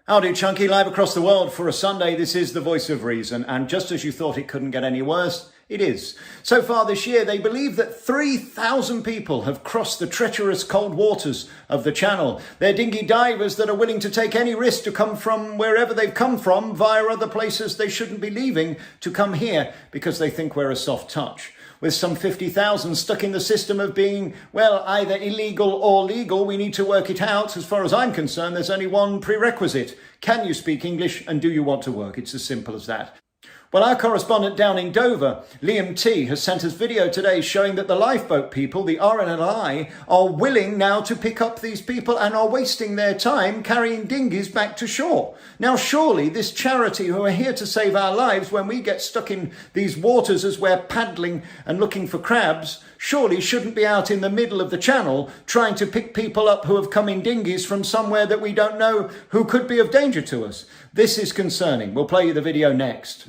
Howdy, Chunky, live across the world for a Sunday. This is the voice of reason, and just as you thought it couldn't get any worse, it is. So far this year, they believe that 3,000 people have crossed the treacherous cold waters of the Channel. They're dinghy divers that are willing to take any risk to come from wherever they've come from via other places they shouldn't be leaving to come here because they think we're a soft touch. With some 50,000 stuck in the system of being, well, either illegal or legal, we need to work it out. As far as I'm concerned, there's only one prerequisite. Can you speak English and do you want to work? It's as simple as that. Well, our correspondent down in Dover, Liam T, has sent us video today showing that the lifeboat people, the RNLI, are willing now to pick up these people and are wasting their time carrying dinghies back to shore. Now, surely this charity who are here to save our lives when we get stuck in these waters as we're paddling and looking for crabs, surely shouldn't be out in the middle of the Channel trying to pick people up who have come in dinghies from somewhere that we don't know who could be of danger to us. This is concerning. We'll play you the video next.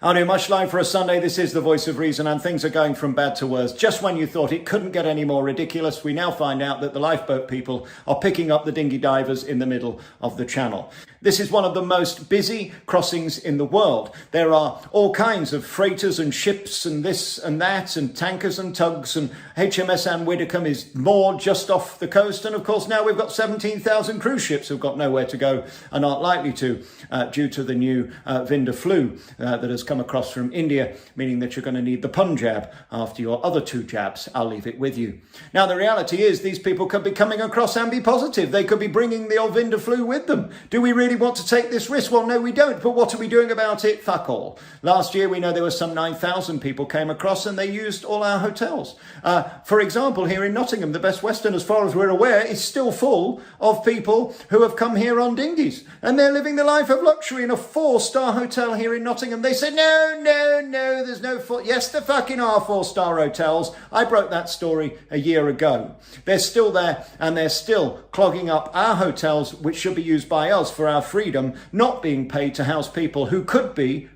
Howdy, much live for a Sunday. This is the voice of reason, and things are going from bad to worse. Just when you thought it couldn't get any more ridiculous, we now find out that the lifeboat people are picking up the dinghy divers in the middle of the Channel. This is one of the most busy crossings in the world. There are all kinds of freighters and ships and this and that and tankers and tugs, and HMS Anne Widdecombe is moored just off the coast. And of course now we've got 17,000 cruise ships who've got nowhere to go and aren't likely to due to the new Vinda flu that has come across from India, meaning that you're going to need the Punjab after your other two jabs. I'll leave it with you. Now the reality is these people could be coming across and be positive. They could be bringing the old Vinda flu with them. Do we really want to take this risk? Well, no, we don't. But what are we doing about it? Fuck all. Last year, we know there were some 9,000 people came across and they used all our hotels. For example, here in Nottingham, the Best Western, as far as we're aware, is still full of people who have come here on dinghies. And they're living the life of luxury in a 4-star hotel here in Nottingham. They said, no, there's no four. Yes, there fucking are 4-star hotels. I broke that story a year ago. They're still there and they're still clogging up our hotels, which should be used by us for our freedom, not being paid to house people who could be,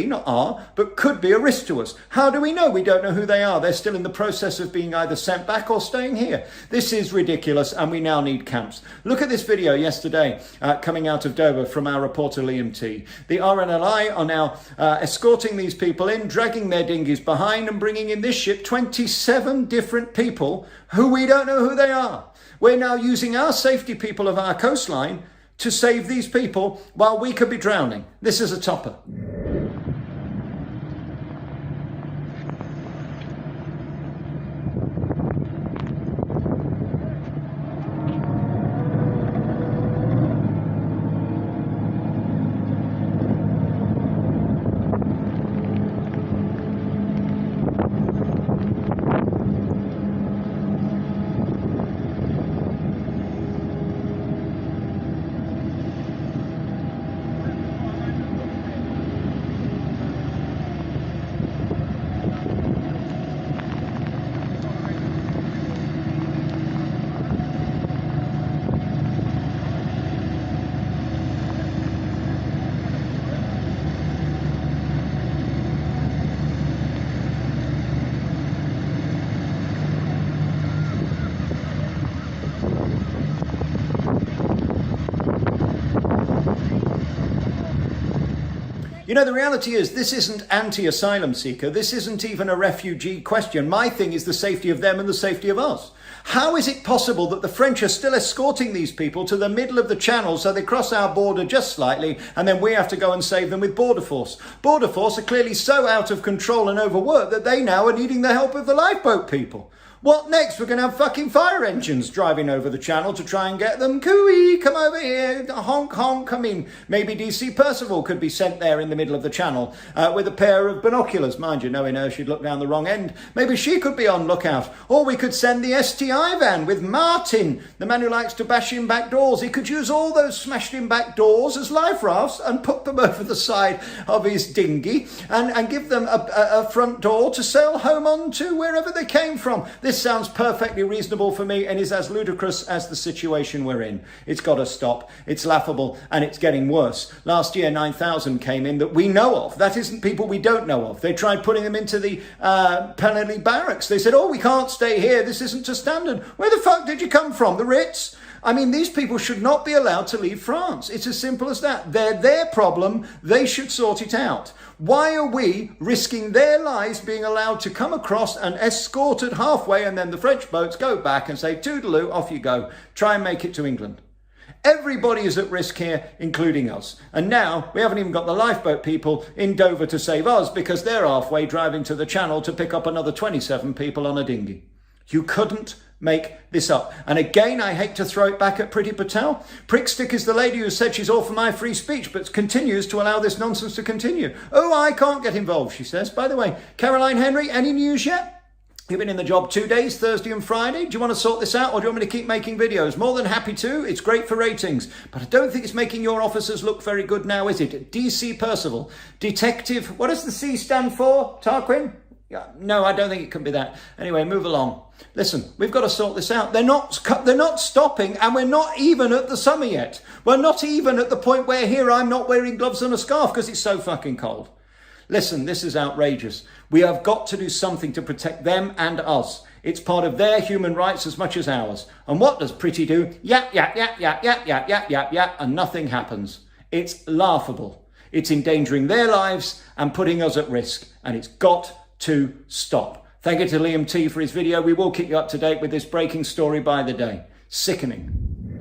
not are, but could be a risk to us. How do we know? We don't know who they are. They're still in the process of being either sent back or staying here. This is ridiculous, and we now need camps. Look at this video yesterday coming out of Dover from our reporter Liam T. The RNLI are now escorting these people in, dragging their dinghies behind and bringing in this ship 27 different people who we don't know who they are. We're now using our safety people of our coastline to save these people while we could be drowning. This is a topper. You know, the reality is this isn't anti-asylum seeker. This isn't even a refugee question. My thing is the safety of them and the safety of us. How is it possible that the French are still escorting these people to the middle of the Channel so they cross our border just slightly and then we have to go and save them with Border Force? Border Force are clearly so out of control and overworked that they now are needing the help of the lifeboat people. What next? We're going to have fucking fire engines driving over the Channel to try and get them. Cooey, come over here. Honk, honk, come in. Maybe DC Percival could be sent there in the middle of the Channel with a pair of binoculars. Mind you, knowing her, she'd look down the wrong end. Maybe she could be on lookout. Or we could send the STI van with Martin, the man who likes to bash in back doors. He could use all those smashed in back doors as life rafts and put them over the side of his dinghy and give them a front door to sail home on to wherever they came from. This This sounds perfectly reasonable for me and is as ludicrous as the situation we're in. It's got to stop. It's laughable and it's getting worse. Last year, 9,000 came in that we know of. That isn't people we don't know of. They tried putting them into the penalty barracks. They said, oh, we can't stay here. This isn't to standard. Where the fuck did you come from? The Ritz? I mean, these people should not be allowed to leave France. It's as simple as that. They're their problem. They should sort it out. Why are we risking their lives being allowed to come across and escorted halfway, and then the French boats go back and say, toodaloo, off you go. Try and make it to England. Everybody is at risk here, including us. And now we haven't even got the lifeboat people in Dover to save us because they're halfway driving to the Channel to pick up another 27 people on a dinghy. You couldn't make this up. And again, I hate to throw it back at Priti Patel. Prickstick is the lady who said she's all for my free speech, but continues to allow this nonsense to continue. Oh, I can't get involved, she says. By the way, Caroline Henry, any news yet? You've been in the job 2 days, Thursday and Friday. Do you want to sort this out or do you want me to keep making videos? More than happy to. It's great for ratings. But I don't think it's making your officers look very good now, is it? DC Percival. Detective, what does the C stand for, Tarquin? Yeah, no, I don't think it can be that. Anyway, move along. Listen, we've got to sort this out. They're not stopping, and we're not even at the summer yet. We're not even at the point where here I'm not wearing gloves and a scarf because it's so fucking cold. Listen, this is outrageous. We have got to do something to protect them and us. It's part of their human rights as much as ours. And what does Priti do? Yap, yap, yap, yap, yap, yap, yap, yap, yap, and nothing happens. It's laughable. It's endangering their lives and putting us at risk. And it's got to stop. Thank you to Liam T for his video. We will keep you up to date with this breaking story by the day. Sickening.